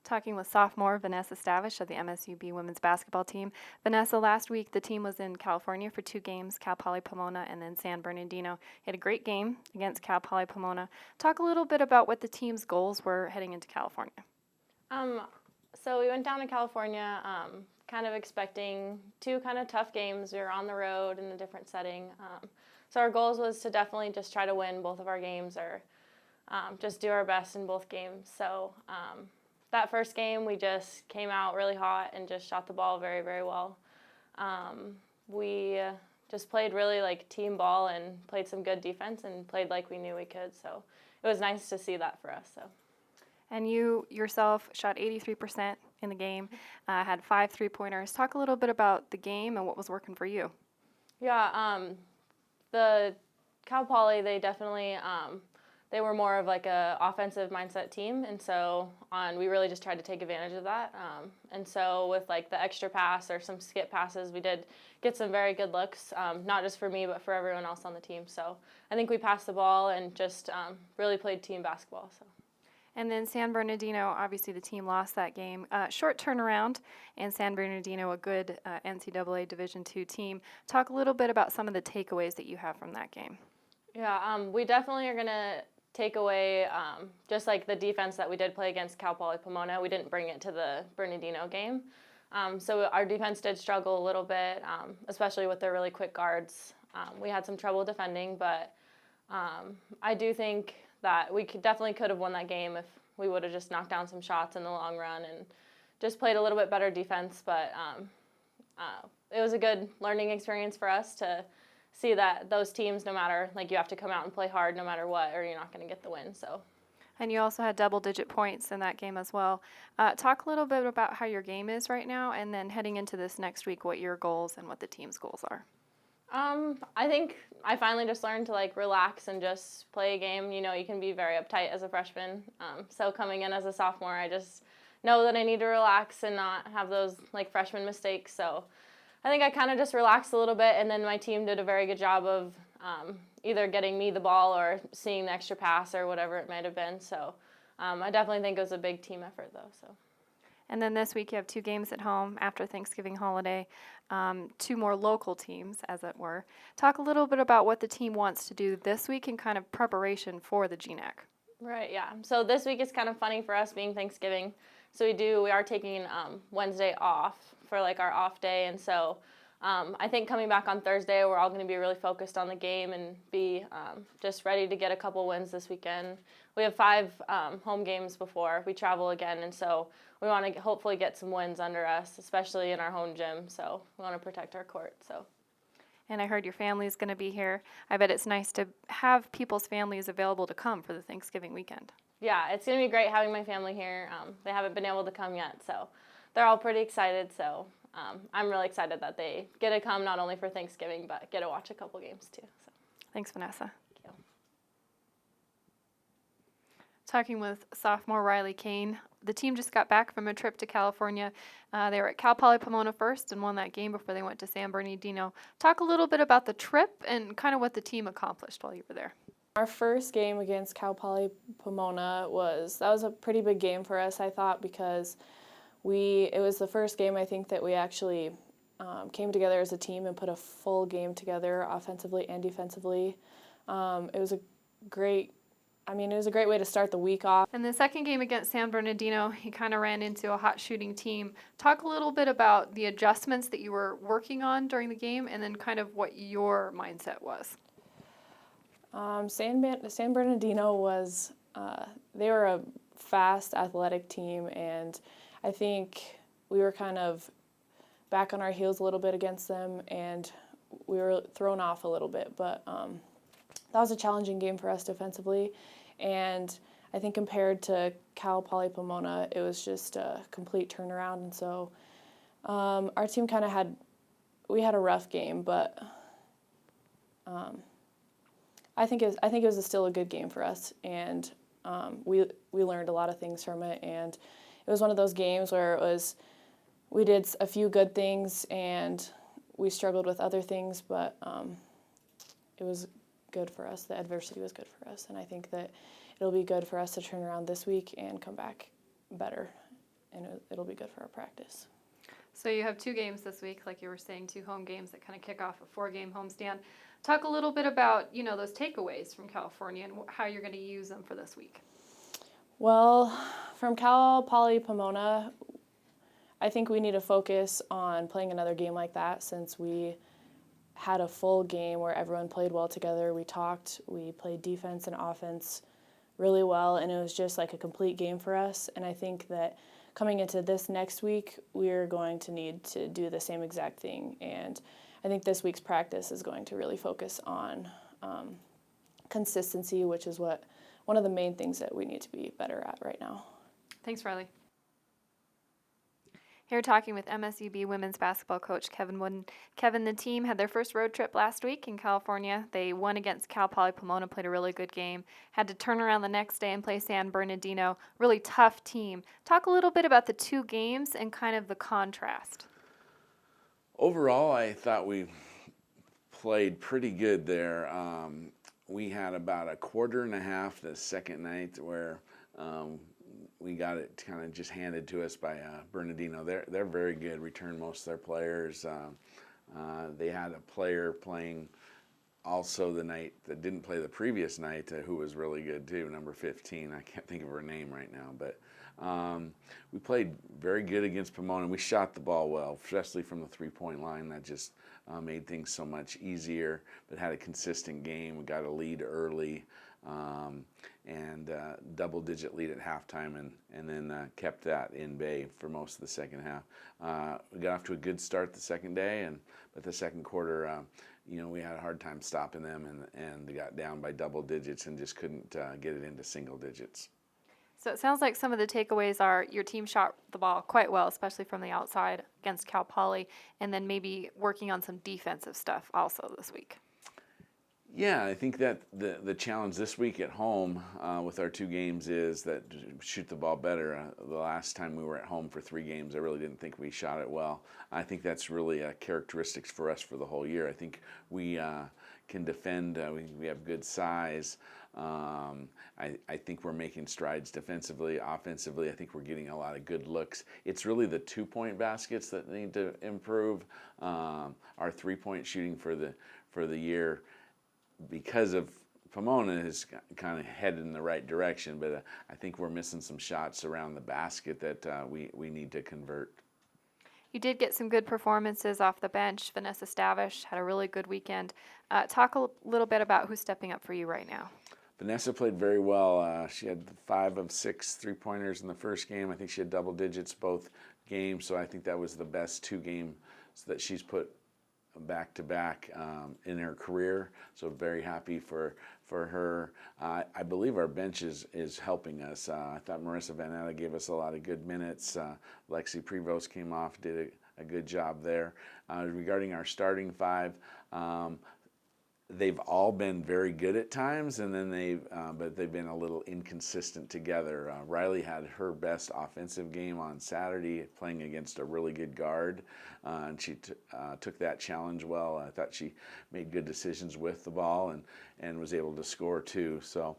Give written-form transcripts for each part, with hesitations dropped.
Talking with sophomore Vanessa Stavish of the MSUB women's basketball team. Vanessa, last week the team was in California for 2 games, Cal Poly Pomona and then San Bernardino. You had a great game against Cal Poly Pomona. Talk a little bit about what the team's goals were heading into California. So we went down to California kind of expecting 2 kind of tough games. We were on the road in a different setting. So our goals was to definitely just try to win both of our games or just do our best in both games. So that first game, we just came out really hot and just shot the ball very, very well. We just played really like team ball and played some good defense and played like we knew we could. So it was nice to see that for us. So. And you yourself shot 83% in the game, had 5 3-pointers. Talk a little bit about the game and what was working for you. Yeah, the Cal Poly, they definitely they were more of like a offensive mindset team, and so we really just tried to take advantage of that. And so with like the extra pass or some skip passes, we did get some very good looks, not just for me but for everyone else on the team. So I think we passed the ball and just really played team basketball. So. And then San Bernardino, obviously the team lost that game. Short turnaround, and San Bernardino, a good NCAA Division II team. Talk a little bit about some of the takeaways that you have from that game. Yeah, we definitely are going to take away just like the defense that we did play against Cal Poly Pomona. We didn't bring it to the Bernardino game. So our defense did struggle a little bit, especially with their really quick guards. We had some trouble defending, but I do think that we definitely could have won that game if we would have just knocked down some shots in the long run and just played a little bit better defense. But it was a good learning experience for us to see that those teams, no matter, like you have to come out and play hard no matter what, or you're not going to get the win. So. And you also had double-digit points in that game as well. Talk a little bit about how your game is right now, and then heading into this next week, what your goals and what the team's goals are. I think I finally just learned to like relax and just play a game. You know, you can be very uptight as a freshman. So coming in as a sophomore, I just know that I need to relax and not have those like freshman mistakes. So I think I kind of just relaxed a little bit, and then my team did a very good job of either getting me the ball or seeing the extra pass or whatever it might have been. So I definitely think it was a big team effort though. So. And then this week you have 2 games at home after Thanksgiving holiday, 2 more local teams, as it were. Talk a little bit about what the team wants to do this week in kind of preparation for the GNAC. Right, yeah. So this week is kind of funny for us being Thanksgiving. So we are taking Wednesday off for like our off day, and so I think coming back on Thursday, we're all going to be really focused on the game and be just ready to get a couple wins this weekend. We have 5 home games before we travel again, and so we want to hopefully get some wins under us, especially in our home gym. So we want to protect our court. So. And I heard your family is going to be here. I bet it's nice to have people's families available to come for the Thanksgiving weekend. Yeah, it's going to be great having my family here. They haven't been able to come yet, so they're all pretty excited. So I'm really excited that they get to come not only for Thanksgiving, but get to watch a couple games too. So. Thanks, Vanessa. Thank you. Talking with sophomore Rylee Kane. The team just got back from a trip to California. They were at Cal Poly Pomona first and won that game before they went to San Bernardino. Talk a little bit about the trip and kind of what the team accomplished while you were there. Our first game against Cal Poly Pomona was a pretty big game for us, I thought, because it was the first game I think that we actually came together as a team and put a full game together offensively and defensively. It was a great way to start the week off. And the second game against San Bernardino, he kind of ran into a hot shooting team. Talk a little bit about the adjustments that you were working on during the game and then kind of what your mindset was. San Bernardino was, they were a fast, athletic team, and I think we were kind of back on our heels a little bit against them, and we were thrown off a little bit, but that was a challenging game for us defensively, and I think compared to Cal Poly Pomona, it was just a complete turnaround, and so our team kind of had a rough game, but I think it was still a good game for us, and we learned a lot of things from it, and it was one of those games where we did a few good things and we struggled with other things, but it was good for us. The adversity was good for us, and I think that it'll be good for us to turn around this week and come back better and it'll be good for our practice. So you have 2 games this week, like you were saying, 2 home games that kind of kick off a 4-game homestand. Talk a little bit about, those takeaways from California and how you're going to use them for this week. Well, from Cal Poly Pomona, I think we need to focus on playing another game like that since we had a full game where everyone played well together. We talked, we played defense and offense really well, and it was just like a complete game for us. And I think that coming into this next week, we're going to need to do the same exact thing. And I think this week's practice is going to really focus on consistency, which is one of the main things that we need to be better at right now. Thanks, Rylee. Here talking with MSUB women's basketball coach Kevin Woodin. Kevin, the team had their first road trip last week in California. They won against Cal Poly Pomona, played a really good game, had to turn around the next day and play San Bernardino. Really tough team. Talk a little bit about the 2 games and kind of the contrast. Overall, I thought we played pretty good there. We had about a quarter and a half the second night where we got it kind of just handed to us by Bernardino. They're very good, returned most of their players. They had a player playing also the night that didn't play the previous night who was really good too, number 15. I can't think of her name right now, but we played very good against Pomona. We shot the ball well, especially from the 3-point line. That just made things so much easier, but had a consistent game. We got a lead early. And double-digit lead at halftime, and then kept that in bay for most of the second half. We got off to a good start the second day, but the second quarter, we had a hard time stopping them, and they got down by double digits and just couldn't get it into single digits. So it sounds like some of the takeaways are your team shot the ball quite well, especially from the outside against Cal Poly, and then maybe working on some defensive stuff also this week. Yeah, I think that the challenge this week at home with our 2 games is that shoot the ball better. The last time we were at home for 3 games, I really didn't think we shot it well. I think that's really a characteristics for us for the whole year. I think we can defend. We have good size. I think we're making strides defensively. Offensively, I think we're getting a lot of good looks. It's really the 2-point baskets that need to improve. Our 3-point shooting for the year, because of Pomona, is kind of headed in the right direction, but I think we're missing some shots around the basket that we need to convert. You did get some good performances off the bench. Vanessa Stavish had a really good weekend. Talk a little bit about who's stepping up for you right now. Vanessa played very well. She had 5 of 6 3-pointers in the first game. I think she had double digits both games, so I think that was the best 2 games that she's put back-to-back in her career, so very happy for her. I believe our bench is helping us. I thought Marissa Vanetta gave us a lot of good minutes. Lexi Prevost came off, did a good job there. Regarding our starting 5, they've all been very good at times, and then but they've been a little inconsistent together. Rylee had her best offensive game on Saturday, playing against a really good guard, and she took that challenge well. I thought she made good decisions with the ball and was able to score too. So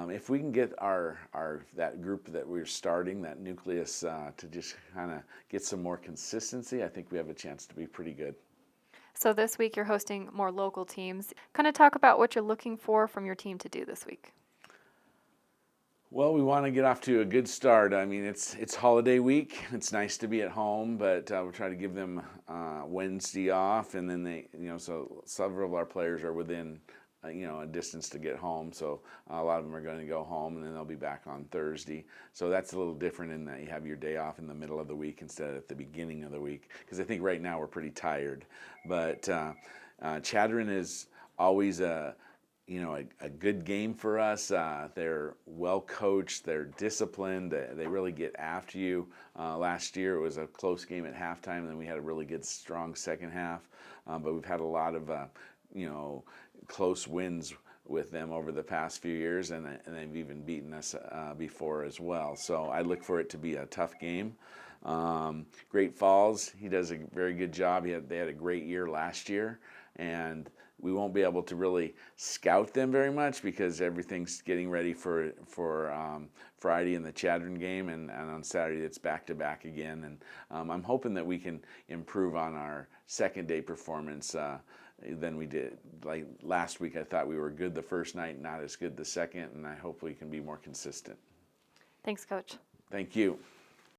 if we can get that group that we're starting, that nucleus, to just kind of get some more consistency, I think we have a chance to be pretty good. So this week you're hosting more local teams. Kind of talk about what you're looking for from your team to do this week. Well, we want to get off to a good start. I mean, it's holiday week. It's nice to be at home, but we're trying to give them Wednesday off, and then so several of our players are within a distance to get home. So a lot of them are going to go home, and then they'll be back on Thursday. So that's a little different in that you have your day off in the middle of the week instead of at the beginning of the week. Because I think right now we're pretty tired. But Chadron is always a good game for us. They're well coached. They're disciplined. They really get after you. Last year it was a close game at halftime, and then we had a really good, strong second half. But we've had a lot of close wins with them over the past few years, and they've even beaten us before as well. So I look for it to be a tough game. Great Falls, he does a very good job. They had a great year last year, and we won't be able to really scout them very much because everything's getting ready for Friday in the Chadron game, and on Saturday it's back-to-back again. And I'm hoping that we can improve on our second day performance than we did. Like last week, I thought we were good the first night, not as good the second, and I hope we can be more consistent. Thanks, Coach. Thank you.